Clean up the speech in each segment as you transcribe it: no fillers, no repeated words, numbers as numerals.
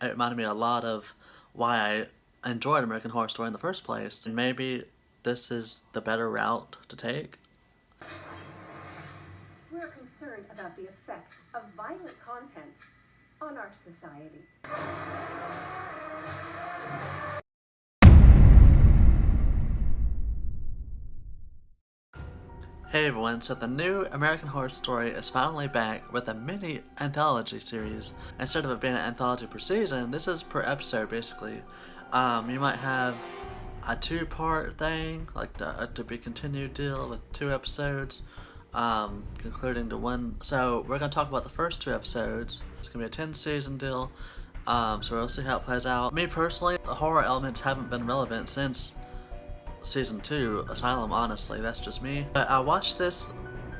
It reminded me a lot of why I enjoyed American Horror Story in the first place. And maybe this is the better route to take. We're concerned about the effect of violent content on our society. Hey everyone, so the new American Horror Story is finally back with a mini anthology series. Instead of it being an anthology per season, this is per episode basically. You might have a two-part thing, like the to be continued deal with 2 episodes, concluding to one. So we're gonna talk about the first 2 episodes. It's gonna be a 10-season deal. So we'll see how it plays out. Me personally, the horror elements haven't been relevant since season 2, Asylum, honestly, that's just me. But I watched this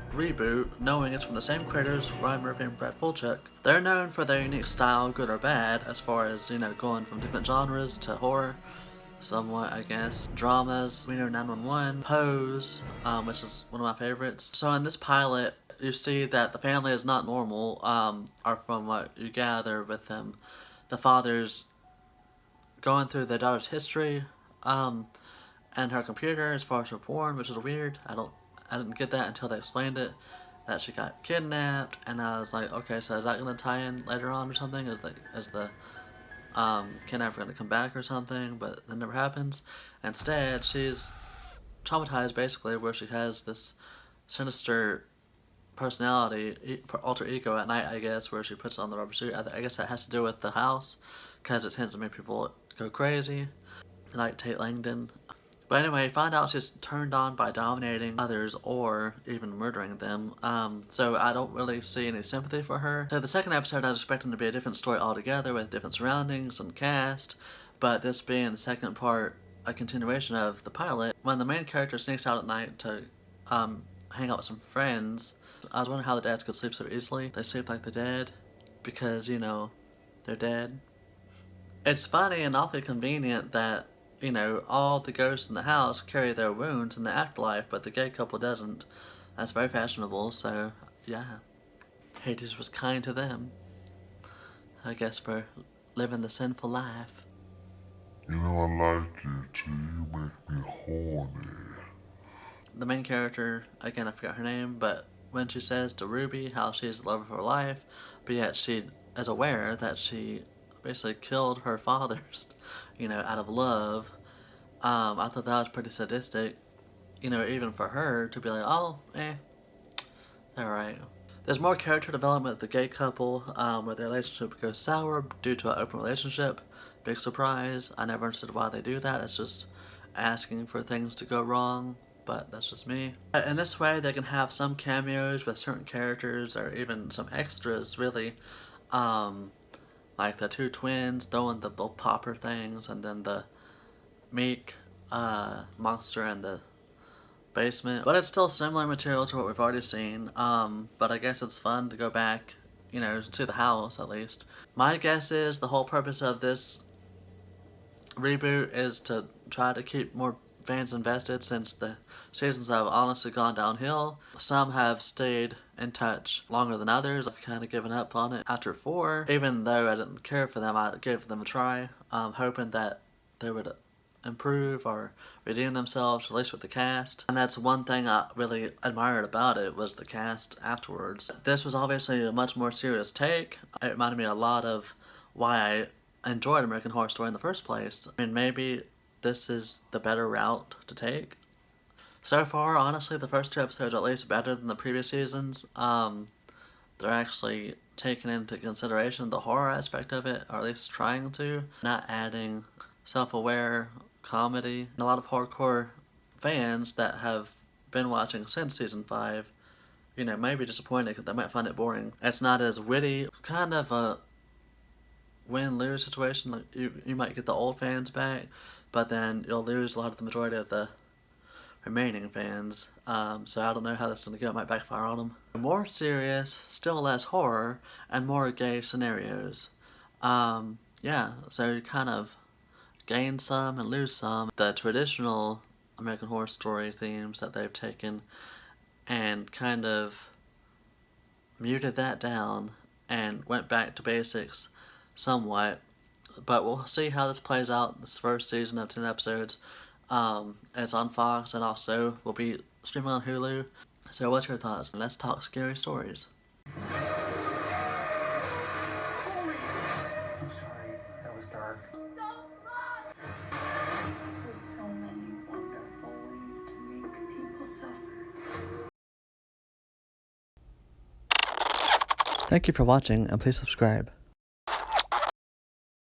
reboot knowing it's from the same creators, Ryan Murphy and Brad Fulchuk. They're known for their unique style, good or bad, as far as, going from different genres to horror, somewhat, I guess. Dramas, Reno 911, Pose, which is one of my favorites. So in this pilot, you see that the family is not normal, or from what you gather with them. The father's going through their daughter's history, and her computer as far as her porn, which is weird. I didn't get that until they explained it, that she got kidnapped, and I was like, okay, so is that gonna tie in later on or something? Is the kidnapper gonna come back or something? But that never happens. Instead, she's traumatized basically, where she has this sinister personality, alter ego at night, I guess, where she puts on the rubber suit. I guess that has to do with the house, because it tends to make people go crazy, like Tate Langdon. But anyway, find out she's turned on by dominating others or even murdering them. So I don't really see any sympathy for her. So the second episode, I was expecting to be a different story altogether with different surroundings and cast. But this being the second part, a continuation of the pilot, when the main character sneaks out at night to hang out with some friends, I was wondering how the dads could sleep so easily. They sleep like the dead because, they're dead. It's funny and awfully convenient that, all the ghosts in the house carry their wounds in the afterlife, but the gay couple doesn't. That's very fashionable, so yeah. Hades was kind to them, I guess, for living the sinful life. I like you too. You make me horny. The main character, again, I forgot her name, but when she says to Ruby how she's the love of her life, but yet she is aware that she basically killed her fathers, out of love. I thought that was pretty sadistic, even for her to be like, oh, alright. There's more character development with the gay couple, where their relationship goes sour due to an open relationship. Big surprise. I never understood why they do that. It's just asking for things to go wrong, but that's just me. In this way, they can have some cameos with certain characters, or even some extras, really. Like the two twins throwing the little popper things, and then the Meek monster in the basement. But it's still similar material to what we've already seen. But I guess it's fun to go back, to the house at least. My guess is the whole purpose of this reboot is to try to keep more fans invested, since the seasons have honestly gone downhill. Some have stayed in touch longer than others. I've kind of given up on it after 4. Even though I didn't care for them, I gave them a try, hoping that they would improve or redeem themselves, at least with the cast. And that's one thing I really admired about it, was the cast afterwards. This was obviously a much more serious take. It reminded me a lot of why I enjoyed American Horror Story in the first place. I mean, maybe this is the better route to take. So far, honestly, the first 2 episodes are at least better than the previous seasons. They're actually taking into consideration the horror aspect of it, or at least trying to, not adding self-aware comedy. And a lot of hardcore fans that have been watching since season 5, may be disappointed because they might find it boring. It's not as witty, kind of a win-lose situation. Like you might get the old fans back, but then you'll lose a lot of the majority of the remaining fans. So I don't know how that's going to go. It might backfire on them. More serious, still less horror, and more gay scenarios. Yeah, so you kind of gain some and lose some. The traditional American Horror Story themes that they've taken and kind of muted that down and went back to basics somewhat. But we'll see how this plays out. This first season of 10 episodes. It's on Fox and also will be streaming on Hulu. So what's your thoughts? Let's talk scary stories. I'm sorry, that was dark. There's so many wonderful ways to make people suffer. Thank you for watching and please subscribe.